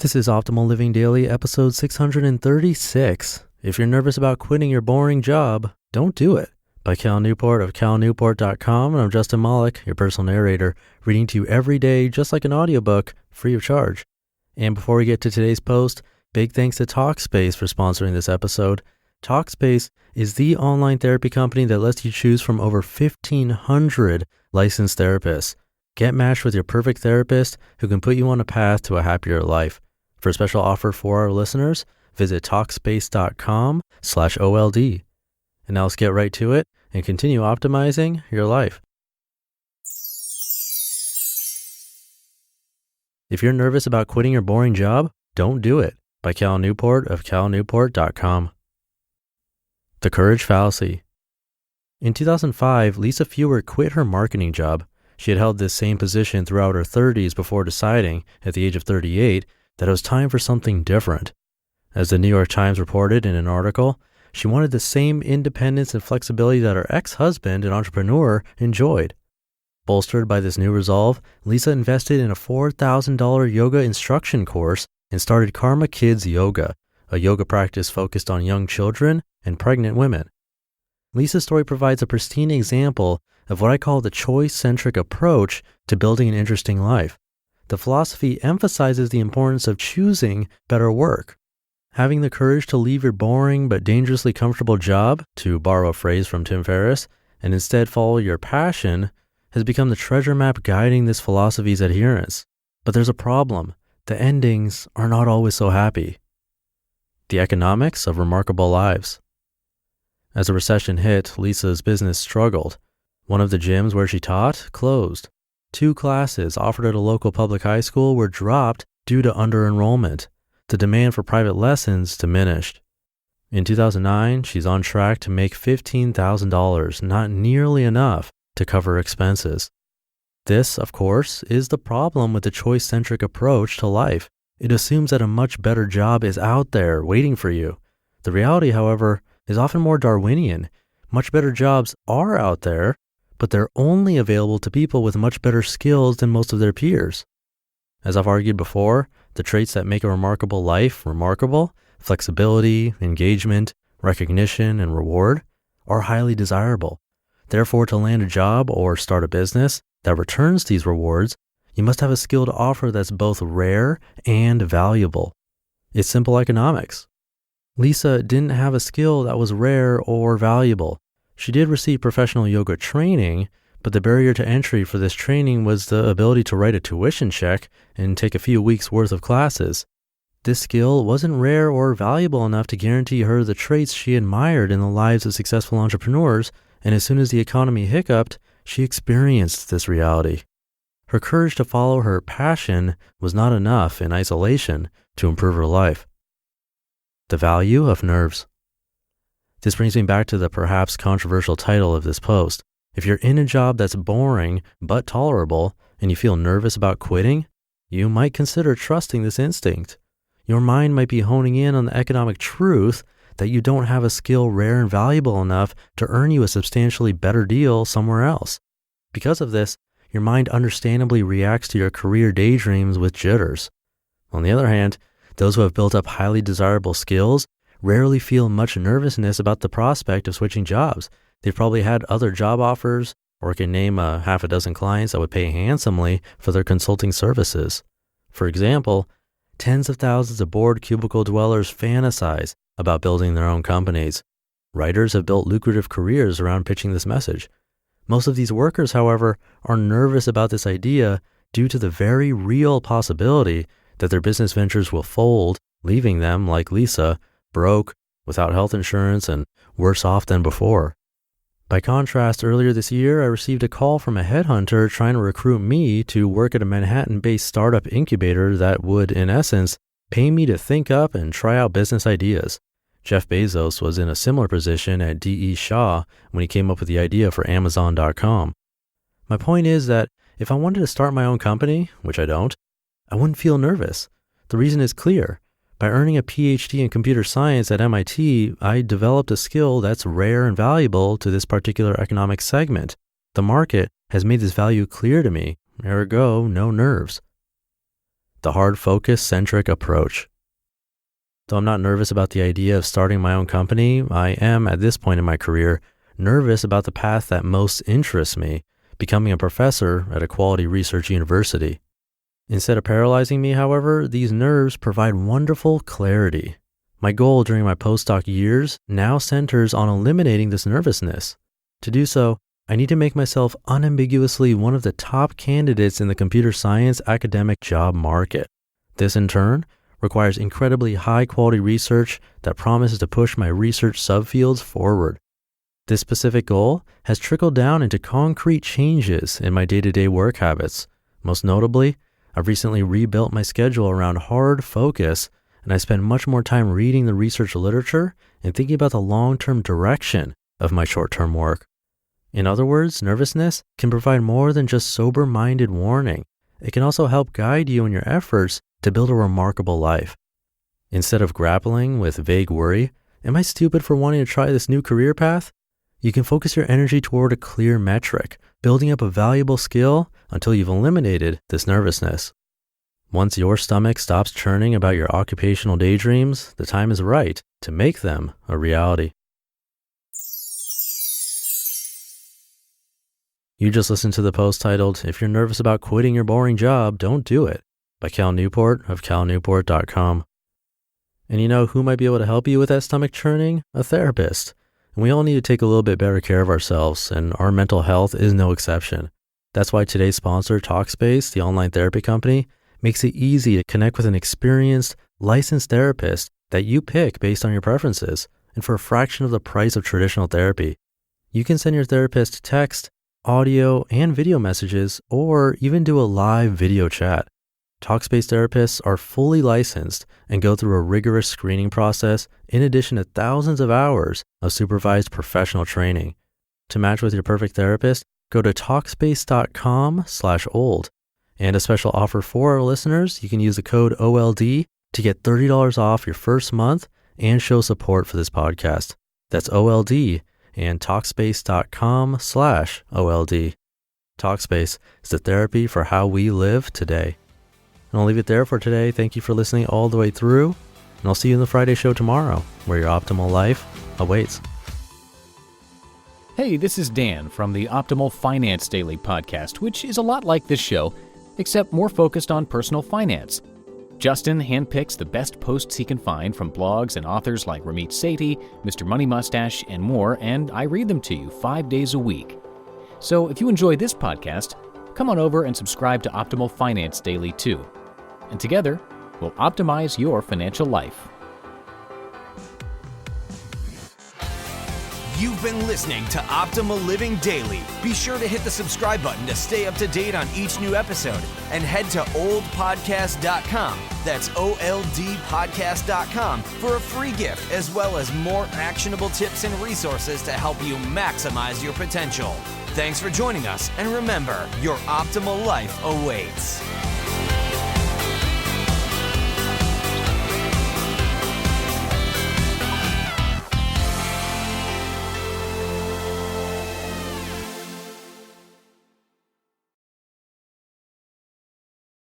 This is Optimal Living Daily, episode 636. If you're nervous about quitting your boring job, don't do it. By Cal Newport of calnewport.com, and I'm Justin Malik, your personal narrator, reading to you every day just like an audiobook, free of charge. And before we get to today's post, big thanks to Talkspace for sponsoring this episode. Talkspace is the online therapy company that lets you choose from over 1,500 licensed therapists. Get matched with your perfect therapist who can put you on a path to a happier life. For a special offer for our listeners, visit Talkspace.com/OLD. And now let's get right to it and continue optimizing your life. If you're nervous about quitting your boring job, don't do it. By Cal Newport of calnewport.com. The Courage Fallacy. In 2005, Lisa Fewer quit her marketing job. She had held this same position throughout her 30s before deciding, at the age of 38, that it was time for something different. As the New York Times reported in an article, she wanted the same independence and flexibility that her ex-husband, an entrepreneur, enjoyed. Bolstered by this new resolve, Lisa invested in a $4,000 yoga instruction course and started Karma Kids Yoga, a yoga practice focused on young children and pregnant women. Lisa's story provides a pristine example of what I call the choice-centric approach to building an interesting life. The philosophy emphasizes the importance of choosing better work. Having the courage to leave your boring but dangerously comfortable job, to borrow a phrase from Tim Ferriss, and instead follow your passion, has become the treasure map guiding this philosophy's adherence. But there's a problem. The endings are not always so happy. The economics of remarkable lives. As the recession hit, Lisa's business struggled. One of the gyms where she taught closed. 2 classes offered at a local public high school were dropped due to under-enrollment. The demand for private lessons diminished. In 2009, she's on track to make $15,000, not nearly enough to cover expenses. This, of course, is the problem with the choice-centric approach to life. It assumes that a much better job is out there waiting for you. The reality, however, is often more Darwinian. Much better jobs are out there, but they're only available to people with much better skills than most of their peers. As I've argued before, the traits that make a remarkable life remarkable, flexibility, engagement, recognition, and reward, are highly desirable. Therefore, to land a job or start a business that returns these rewards, you must have a skill to offer that's both rare and valuable. It's simple economics. Lisa didn't have a skill that was rare or valuable. She did receive professional yoga training, but the barrier to entry for this training was the ability to write a tuition check and take a few weeks' worth of classes. This skill wasn't rare or valuable enough to guarantee her the traits she admired in the lives of successful entrepreneurs, and as soon as the economy hiccuped, she experienced this reality. Her courage to follow her passion was not enough in isolation to improve her life. The value of nerves. This brings me back to the perhaps controversial title of this post. If you're in a job that's boring but tolerable and you feel nervous about quitting, you might consider trusting this instinct. Your mind might be honing in on the economic truth that you don't have a skill rare and valuable enough to earn you a substantially better deal somewhere else. Because of this, your mind understandably reacts to your career daydreams with jitters. On the other hand, those who have built up highly desirable skills rarely feel much nervousness about the prospect of switching jobs. They've probably had other job offers or can name a half a dozen clients that would pay handsomely for their consulting services. For example, tens of thousands of bored cubicle dwellers fantasize about building their own companies. Writers have built lucrative careers around pitching this message. Most of these workers, however, are nervous about this idea due to the very real possibility that their business ventures will fold, leaving them, like Lisa, broke, without health insurance, and worse off than before. By contrast, earlier this year, I received a call from a headhunter trying to recruit me to work at a Manhattan-based startup incubator that would, in essence, pay me to think up and try out business ideas. Jeff Bezos was in a similar position at D.E. Shaw when he came up with the idea for Amazon.com. My point is that if I wanted to start my own company, which I don't, I wouldn't feel nervous. The reason is clear. By earning a Ph.D. in computer science at MIT, I developed a skill that's rare and valuable to this particular economic segment. The market has made this value clear to me. Ergo, no nerves. the hard focus-centric approach. Though I'm not nervous about the idea of starting my own company, I am, at this point in my career, nervous about the path that most interests me, becoming a professor at a quality research university. Instead of paralyzing me, however, these nerves provide wonderful clarity. My goal during my postdoc years now centers on eliminating this nervousness. To do so, I need to make myself unambiguously one of the top candidates in the computer science academic job market. This, in turn, requires incredibly high-quality research that promises to push my research subfields forward. This specific goal has trickled down into concrete changes in my day-to-day work habits. Most notably, I've recently rebuilt my schedule around hard focus, and I spend much more time reading the research literature and thinking about the long-term direction of my short-term work. In other words, nervousness can provide more than just sober-minded warning. It can also help guide you in your efforts to build a remarkable life. Instead of grappling with vague worry, am I stupid for wanting to try this new career path? You can focus your energy toward a clear metric, building up a valuable skill until you've eliminated this nervousness. Once your stomach stops churning about your occupational daydreams, the time is right to make them a reality. You just listened to the post titled, "If You're Nervous About Quitting Your Boring Job, Don't Do It," by Cal Newport of calnewport.com. And you know who might be able to help you with that stomach churning? A therapist. And we all need to take a little bit better care of ourselves, and our mental health is no exception. That's why today's sponsor, Talkspace, the online therapy company, makes it easy to connect with an experienced, licensed therapist that you pick based on your preferences, and for a fraction of the price of traditional therapy. You can send your therapist text, audio, and video messages, or even do a live video chat. Talkspace therapists are fully licensed and go through a rigorous screening process in addition to thousands of hours of supervised professional training. To match with your perfect therapist, go to Talkspace.com/old. And a special offer for our listeners, you can use the code OLD to get $30 off your first month and show support for this podcast. That's OLD and Talkspace.com/OLD. Talkspace is the therapy for how we live today. And I'll leave it there for today. Thank you for listening all the way through, and I'll see you in the Friday show tomorrow, where your optimal life awaits. Hey, this is Dan from the Optimal Finance Daily podcast, which is a lot like this show, except more focused on personal finance. Justin handpicks the best posts he can find from blogs and authors like Ramit Sethi, Mr. Money Mustache, and more, and I read them to you 5 days a week. So if you enjoy this podcast, come on over and subscribe to Optimal Finance Daily too. And together, we'll optimize your financial life. You've been listening to Optimal Living Daily. Be sure to hit the subscribe button to stay up to date on each new episode, and head to oldpodcast.com, that's OLDpodcast.com, for a free gift as well as more actionable tips and resources to help you maximize your potential. Thanks for joining us, and remember, your optimal life awaits.